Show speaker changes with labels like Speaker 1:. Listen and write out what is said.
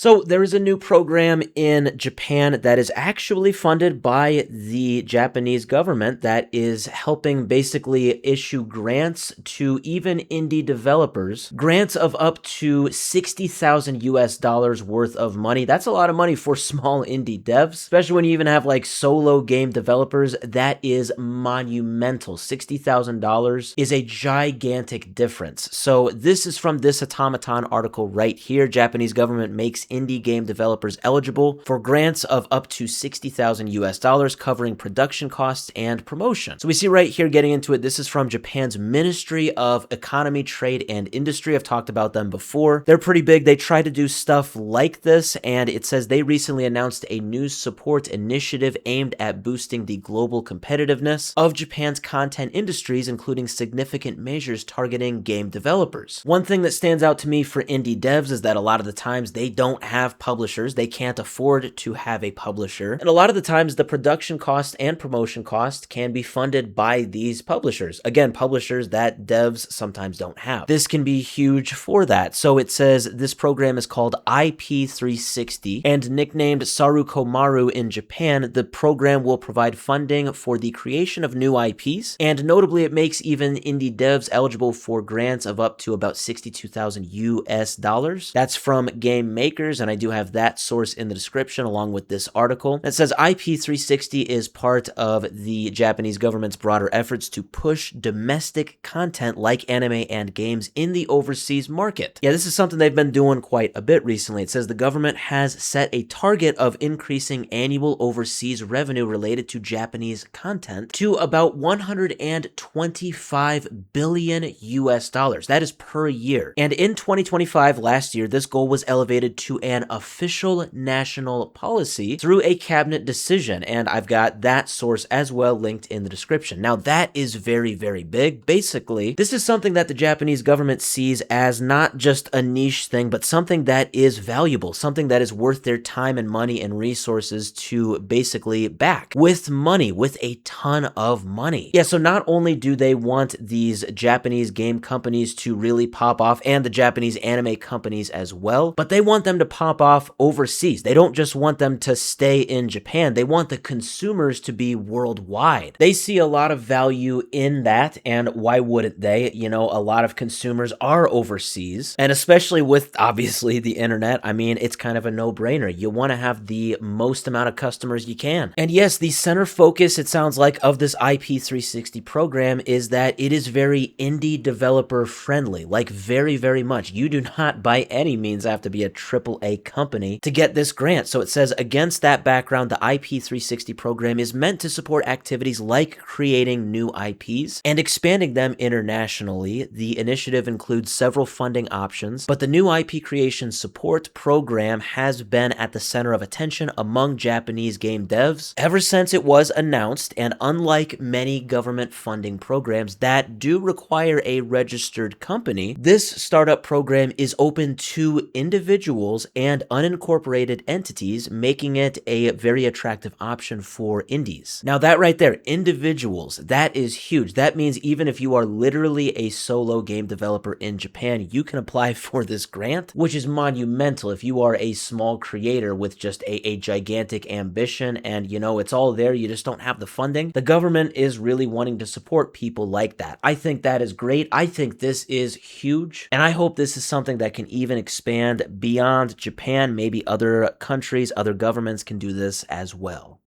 Speaker 1: So there is a new program in Japan that is actually funded by the Japanese government that is helping basically issue grants to even indie developers, grants of up to 60,000 US dollars worth of money. That's a lot of money for small indie devs, especially when you even have like solo game developers. That is monumental. $60,000 is a gigantic difference. So this is from this Automaton article right here. Japanese government makes indie game developers eligible for grants of up to 60,000 US dollars covering production costs and promotion. So we see right here getting into it, this is from Japan's Ministry of Economy, Trade, and Industry. I've talked about them before. They're pretty big. They try to do stuff like this, and it says they recently announced a new support initiative aimed at boosting the global competitiveness of Japan's content industries, including significant measures targeting game developers. One thing that stands out to me for indie devs is that a lot of the times they don't have publishers. They can't afford to have a publisher. And a lot of the times the production cost and promotion cost can be funded by these publishers. Again, publishers that devs sometimes don't have. This can be huge for that. So it says this program is called IP360 and nicknamed Sarukomaru in Japan. The program will provide funding for the creation of new IPs, and notably it makes even indie devs eligible for grants of up to about 62,000 US dollars. That's from Game Makers, and I do have that source in the description along with this article. It says IP360 is part of the Japanese government's broader efforts to push domestic content like anime and games in the overseas market. Yeah, this is something they've been doing quite a bit recently. It says the government has set a target of increasing annual overseas revenue related to Japanese content to about 125 billion US dollars. That is per year. And in 2025, last year, this goal was elevated to an official national policy through a cabinet decision, and I've got that source as well linked in the description. Now that is very, very big. Basically, this is something that the Japanese government sees as not just a niche thing, but something that is valuable, something that is worth their time and money and resources to basically back with money, with a ton of money. Yeah, so not only do they want these Japanese game companies to really pop off and the Japanese anime companies as well, but they want them to pop off overseas. They don't just want them to stay in Japan. They want the consumers to be worldwide. They see a lot of value in that, and why wouldn't they? You know, a lot of consumers are overseas, and especially with obviously the internet, I mean, it's kind of a no-brainer. You want to have the most amount of customers you can. And yes, the center focus, it sounds like, of this IP360 program is that it is very indie developer friendly, like very, very much. You do not by any means have to be a AAA company to get this grant. So it says, against that background, the IP360 program is meant to support activities like creating new IPs and expanding them internationally. The initiative includes several funding options, but the new IP creation support program has been at the center of attention among Japanese game devs ever since it was announced, and unlike many government funding programs that do require a registered company, this startup program is open to individuals and unincorporated entities, making it a very attractive option for indies. Now that right there, individuals, that is huge. That means even if you are literally a solo game developer in Japan, you can apply for this grant, which is monumental if you are a small creator with just a gigantic ambition and, you know, it's all there, you just don't have the funding. The government is really wanting to support people like that. I think that is great. I think this is huge, and I hope this is something that can even expand beyond Japan. Maybe other countries, other governments can do this as well.